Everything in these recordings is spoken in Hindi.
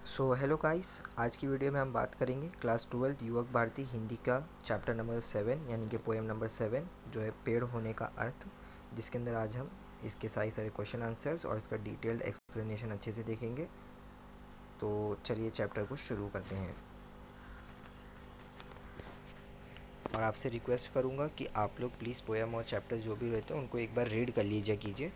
हेलो गाइस, आज की वीडियो में हम बात करेंगे क्लास 12 युवक भारती हिंदी का चैप्टर नंबर 7 यानी कि पोएम नंबर 7 जो है पेड़ होने का अर्थ, जिसके अंदर आज हम इसके सारे सारे क्वेश्चन आंसर्स और इसका डिटेल्ड एक्सप्लेनेशन अच्छे से देखेंगे। तो चलिए चैप्टर को शुरू करते हैं। और आपसे रिक्वेस्ट करूँगा कि आप लोग प्लीज़ पोएम और चैप्टर जो भी रहते हैं उनको एक बार रीड कर लीजिए कीजिए,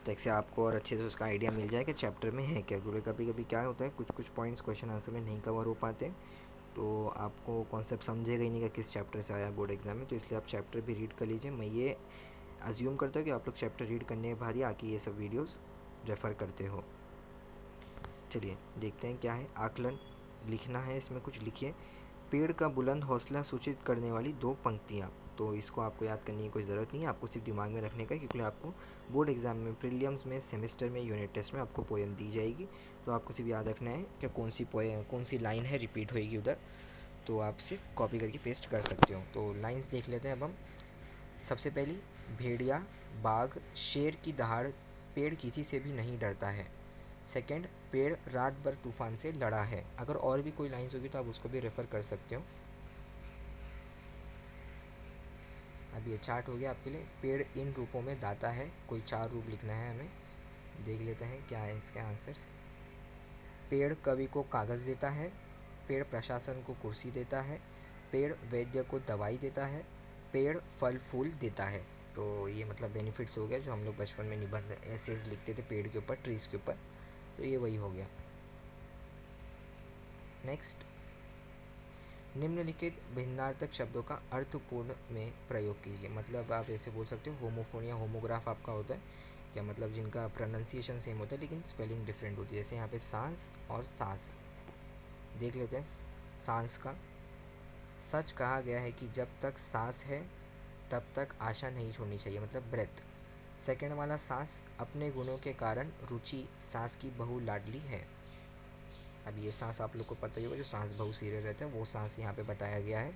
ताकि आपको और अच्छे से उसका आइडिया मिल जाए कि चैप्टर में है क्या। क्योंकि कभी कभी क्या होता है, कुछ कुछ पॉइंट्स क्वेश्चन आंसर में नहीं कवर हो पाते, तो आपको कॉन्सेप्ट समझेगा ही नहीं कि किस चैप्टर से आया बोर्ड एग्जाम में। तो इसलिए आप चैप्टर भी रीड कर लीजिए। मैं ये अज्यूम करता हूँ कि आप लोग चैप्टर रीड करने के बाद ही आके ये सब वीडियोस रेफ़र करते हो। चलिए देखते हैं क्या है। आकलन लिखना है, इसमें कुछ लिखिए। पेड़ का बुलंद हौसला सूचित करने वाली दो पंक्तियाँ। तो इसको आपको याद करने की कोई ज़रूरत नहीं है, आपको सिर्फ दिमाग में रखने का, क्योंकि आपको बोर्ड एग्जाम में, प्रीलिम्स में, सेमेस्टर में, यूनिट टेस्ट में आपको पोएम दी जाएगी। तो आपको सिर्फ याद रखना है कि कौन सी लाइन है रिपीट होएगी उधर। तो आप सिर्फ कॉपी करके पेस्ट कर सकते हो। तो लाइंस देख लेते हैं अब हम। सबसे पहली, भेड़िया, बाघ, शेर की दहाड़, पेड़ किसी से भी नहीं डरता है। सेकंड, पेड़ रात भर तूफान से लड़ा है। अगर और भी कोई लाइंस होगी तो आप उसको भी रेफ़र कर सकते हो। अब ये चार्ट हो गया आपके लिए। पेड़ इन रूपों में दाता है, कोई 4 रूप लिखना है हमें। देख लेते हैं क्या है इसके आंसर्स। पेड़ कवि को कागज़ देता है, पेड़ प्रशासन को कुर्सी देता है, पेड़ वैद्य को दवाई देता है, पेड़ फल फूल देता है। तो ये मतलब बेनिफिट्स हो गया जो हम लोग बचपन में निबंध ऐसे लिखते थे पेड़ के ऊपर, ट्रीज़ के ऊपर। तो ये वही हो गया। नेक्स्ट, निम्नलिखित भिन्नार्थक शब्दों का अर्थपूर्ण में प्रयोग कीजिए। मतलब आप ऐसे बोल सकते हो, होमोफोन या होमोग्राफ आपका होता है, या मतलब जिनका प्रोनाउंसिएशन सेम होता है लेकिन स्पेलिंग डिफरेंट होती है। जैसे यहाँ पे सांस और सांस देख लेते हैं। सांस का, सच कहा गया है कि जब तक सांस है तब तक आशा नहीं छोड़नी चाहिए, मतलब ब्रेथ। सेकंड वाला, सांस अपने गुणों के कारण रुचि सांस की बहु लाडली है। अब ये सांस आप लोग को पता ही होगा, जो सांस बहु सीरियल रहता है वो सांस यहाँ पे बताया गया है।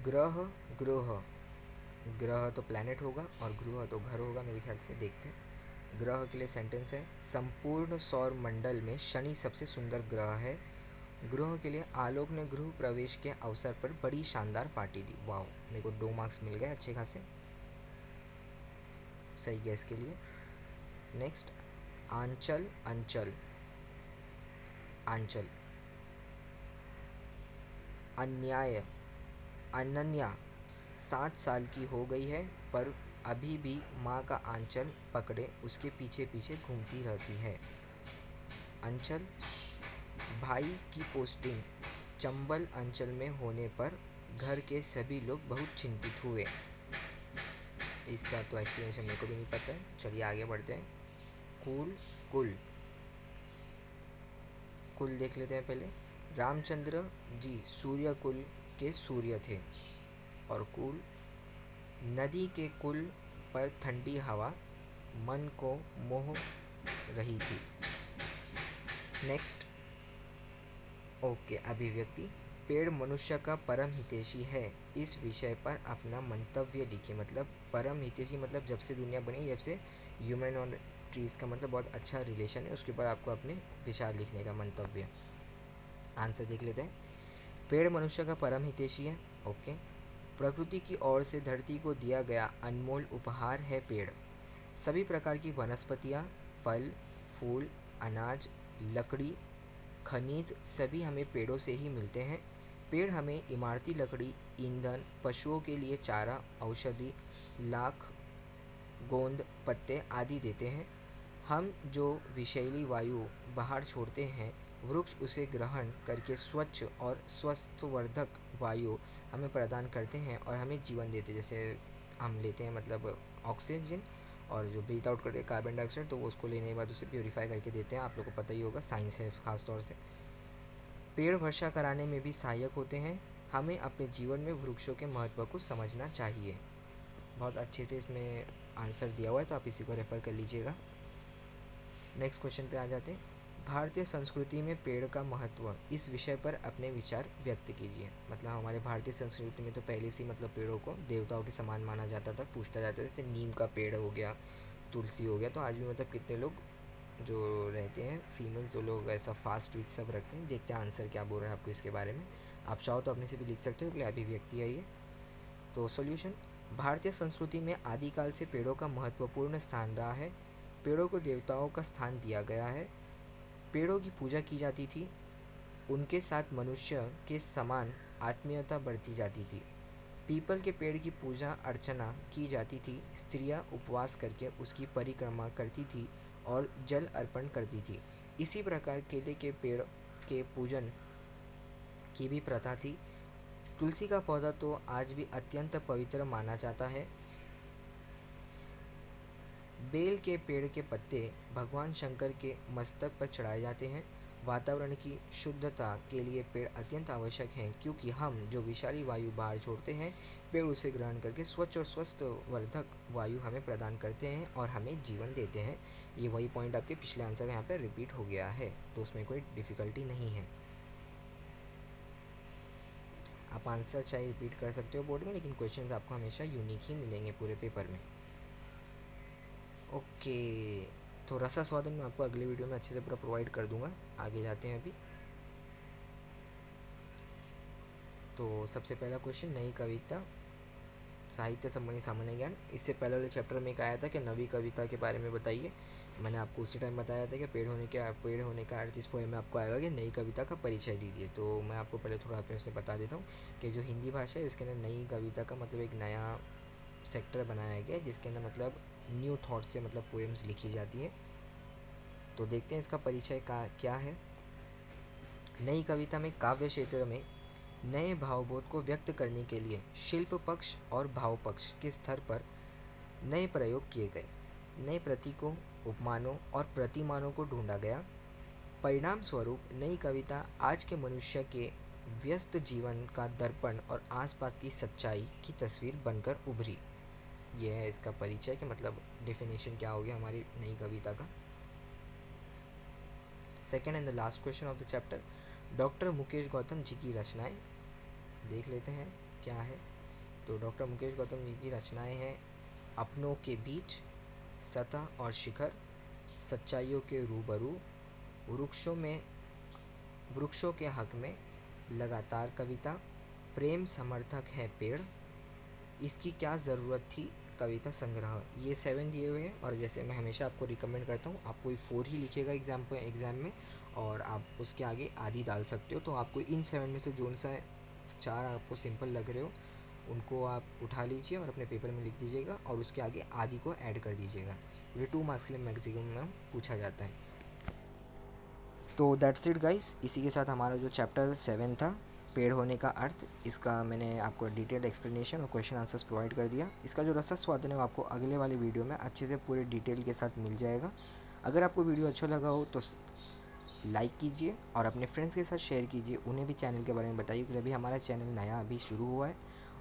ग्रह, ग्रह, ग्रह तो प्लैनेट होगा और गृह तो घर होगा मेरे ख्याल से। देखते हैं। ग्रह के लिए सेंटेंस है, संपूर्ण सौर मंडल में शनि सबसे सुंदर ग्रह है। ग्रह के लिए, आलोक ने गृह प्रवेश के अवसर पर बड़ी शानदार पार्टी दी। वाह, मेरे को 2 मार्क्स मिल गए अच्छे खासे, सही गैस के लिए। नेक्स्ट, आंचल, अंचल, आंचल। अन्याय, अनन्या 7 साल की हो गई है पर अभी भी माँ का आंचल पकड़े उसके पीछे पीछे घूमती रहती है। अंचल, भाई की पोस्टिंग चंबल अंचल में होने पर घर के सभी लोग बहुत चिंतित हुए। इसका तो एक्सप्लेनेशन मेरे को भी नहीं पता है, चलिए आगे बढ़ते हैं। कुल, कुल, कुल देख लेते हैं पहले। रामचंद्र जी सूर्य कुल के सूर्य थे। और कुल, नदी के कुल पर ठंडी हवा मन को मोह रही थी। नेक्स्ट, ओके, अभिव्यक्ति, पेड़ मनुष्य का परम हितैषी है, इस विषय पर अपना मंतव्य लिखिए। मतलब परम हितैषी मतलब जब से दुनिया बनी, जब से ह्यूमन और ट्रीज़ का मतलब बहुत अच्छा रिलेशन है, उसके ऊपर आपको अपने विचार लिखने का, मंतव्य। आंसर देख लेते हैं। पेड़ मनुष्य का परम हितैषी है, ओके। प्रकृति की ओर से धरती को दिया गया अनमोल उपहार है पेड़। सभी प्रकार की वनस्पतियाँ, फल, फूल, अनाज, लकड़ी, खनिज सभी हमें पेड़ों से ही मिलते हैं। पेड़ हमें इमारती लकड़ी, ईंधन, पशुओं के लिए चारा, औषधि, लाख, गोंद, पत्ते आदि देते हैं। हम जो विषैली वायु बाहर छोड़ते हैं, वृक्ष उसे ग्रहण करके स्वच्छ और स्वस्थवर्धक वायु हमें प्रदान करते हैं और हमें जीवन देते हैं। जैसे हम लेते हैं मतलब ऑक्सीजन, और जो ब्रीथ आउट करते हैं कार्बन डाइऑक्साइड, तो वो उसको लेने के बाद उसे प्योरीफाई करके देते हैं। आप लोग को पता ही होगा, साइंस है खास तौर से। पेड़ वर्षा कराने में भी सहायक होते हैं। हमें अपने जीवन में वृक्षों के महत्व को समझना चाहिए। बहुत अच्छे से इसमें आंसर दिया हुआ है, तो आप इसी को रेफ़र कर लीजिएगा। नेक्स्ट क्वेश्चन पे आ जाते हैं। भारतीय संस्कृति में पेड़ का महत्व, इस विषय पर अपने विचार व्यक्त कीजिए। मतलब हमारे भारतीय संस्कृति में तो पहले से ही मतलब पेड़ों को देवताओं के समान माना जाता था, पूछता जाता था। जैसे नीम का पेड़ हो गया, तुलसी हो गया। तो आज भी मतलब कितने लोग जो रहते हैं फीमेल, जो लोग ऐसा फास्ट ट्वीट सब रखते हैं। देखते हैं आंसर क्या बोल रहा है आपको इसके बारे में। आप चाहो तो अपने से भी लिख सकते हो, क्योंकि अभिव्यक्ति है ये। तो सॉल्यूशन, भारतीय संस्कृति में आदिकाल से पेड़ों का महत्वपूर्ण स्थान रहा है। पेड़ों को देवताओं का स्थान दिया गया है। पेड़ों की पूजा की जाती थी। उनके साथ मनुष्य के समान आत्मीयता बढ़ती जाती थी। पीपल के पेड़ की पूजा अर्चना की जाती थी। स्त्रियां उपवास करके उसकी परिक्रमा करती थी और जल अर्पण करती थी। इसी प्रकार केले के पेड़ के पूजन की भी प्रथा थी। तुलसी का पौधा तो आज भी अत्यंत पवित्र माना जाता है। बेल के पेड़ के पत्ते भगवान शंकर के मस्तक पर चढ़ाए जाते हैं। वातावरण की शुद्धता के लिए पेड़ अत्यंत आवश्यक हैं, क्योंकि हम जो विषारी वायु बाहर छोड़ते हैं, पेड़ उसे ग्रहण करके स्वच्छ और स्वस्थ वर्धक वायु हमें प्रदान करते हैं और हमें जीवन देते हैं। ये वही पॉइंट आपके पिछले आंसर यहाँ पर रिपीट हो गया है, तो उसमें कोई डिफ़िकल्टी नहीं है। आप आंसर चाहे रिपीट कर सकते हो बोर्ड में, लेकिन क्वेश्चंस आपको हमेशा यूनिक ही मिलेंगे पूरे पेपर में। ओके, तो रसा स्वादन मैं आपको अगले वीडियो में अच्छे से पूरा प्रोवाइड कर दूंगा। आगे जाते हैं अभी। तो सबसे पहला क्वेश्चन, नई कविता साहित्य संबंधी सामान्य ज्ञान। इससे पहले वाले चैप्टर में एक आया था कि नवी कविता के बारे में बताइए। मैंने आपको उसी टाइम बताया था कि पेड़ होने का अर्थ इस पोएम में आपको आएगा कि नई कविता का परिचय दीजिए। तो मैं आपको पहले थोड़ा अपने से बता देता हूँ कि जो हिंदी भाषा है इसके अंदर नई कविता का मतलब एक नया सेक्टर बनाया गया है, जिसके अंदर मतलब न्यू थॉट से मतलब पोएम्स लिखी जाती है। तो देखते हैं इसका परिचय का क्या है। नई कविता में काव्य क्षेत्र में नए भावबोध को व्यक्त करने के लिए शिल्प पक्ष और भाव पक्ष के स्तर पर नए प्रयोग किए गए। नए प्रतीकों, उपमानों और प्रतिमानों को ढूंढा गया। परिणाम स्वरूप नई कविता आज के मनुष्य के व्यस्त जीवन का दर्पण और आसपास की सच्चाई की तस्वीर बनकर उभरी। यह है इसका परिचय कि मतलब डेफिनेशन क्या हो गया हमारी नई कविता का। Second and the last question of the chapter, doctor Mukesh Gautam ji की रचनाएं। देख लेते हैं क्या है। तो डॉक्टर मुकेश गौतम जी की रचनाएं हैं अपनों के बीच, सतह और शिखर, सच्चाइयों के रूबरू, वृक्षों के हक में, लगातार कविता, प्रेम समर्थक है पेड़, इसकी क्या ज़रूरत थी, कविता संग्रह। ये 7 दिए हुए हैं, और जैसे मैं हमेशा आपको रिकमेंड करता हूँ, आप कोई 4 ही लिखिएगा एग्ज़ाम में, और आप उसके आगे आदि डाल सकते हो। तो आपको इन 7 में से जो सा 4 आपको सिंपल लग रहे हो उनको आप उठा लीजिए और अपने पेपर में लिख दीजिएगा, और उसके आगे आदि को ऐड कर दीजिएगा। ये 2 मार्क्स के लिए मैक्सिमम पूछा जाता है। तो दैट्स इट गाइस। इसी के साथ हमारा जो चैप्टर 7 था, पेड़ होने का अर्थ, इसका मैंने आपको डिटेल्ड एक्सप्लेनेशन और क्वेश्चन आंसर्स प्रोवाइड कर दिया। इसका जो रसद स्वादन है वो आपको अगले वाले वीडियो में अच्छे से पूरे डिटेल के साथ मिल जाएगा। अगर आपको वीडियो अच्छा लगा हो तो लाइक कीजिए और अपने फ्रेंड्स के साथ शेयर कीजिए, उन्हें भी चैनल के बारे में बताइए, क्योंकि अभी हमारा चैनल नया अभी शुरू हुआ है।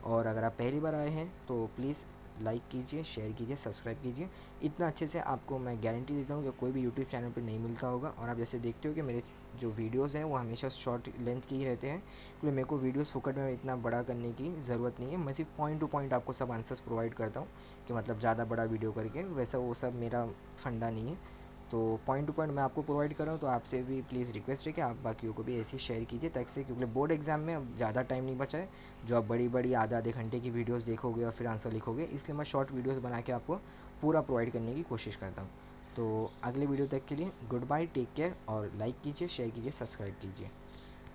और अगर आप पहली बार आए हैं तो प्लीज़ लाइक कीजिए, शेयर कीजिए, सब्सक्राइब कीजिए। इतना अच्छे से आपको मैं गारंटी देता हूँ कि कोई भी यूट्यूब चैनल पर नहीं मिलता होगा। और आप जैसे देखते हो कि मेरे जो वीडियोज़ हैं वो हमेशा शॉर्ट लेंथ के ही रहते हैं, क्योंकि मेरे को वीडियोज़ फोकट में इतना बड़ा करने की ज़रूरत नहीं है। मैं सिर्फ पॉइंट टू पॉइंट आपको सब आंसर्स प्रोवाइड करता हूँ, कि मतलब ज़्यादा बड़ा वीडियो करके वैसा वो सब मेरा फंडा नहीं है। तो पॉइंट टू पॉइंट मैं आपको प्रोवाइड कर रहा हूँ। तो आपसे भी प्लीज़ रिक्वेस्ट है कि आप बाकियों को भी ऐसे ही शेयर कीजिए, ताकि क्योंकि बोर्ड एग्जाम में अब ज़्यादा टाइम नहीं बचा है, जो आप बड़ी आधे घंटे की वीडियोस देखोगे और फिर आंसर लिखोगे। इसलिए मैं शॉर्ट वीडियोस बना के आपको पूरा प्रोवाइड करने की कोशिश करता हूँ। तो अगले वीडियो तक के लिए गुड बाय, टेक केयर, और लाइक कीजिए, शेयर कीजिए, सब्सक्राइब कीजिए।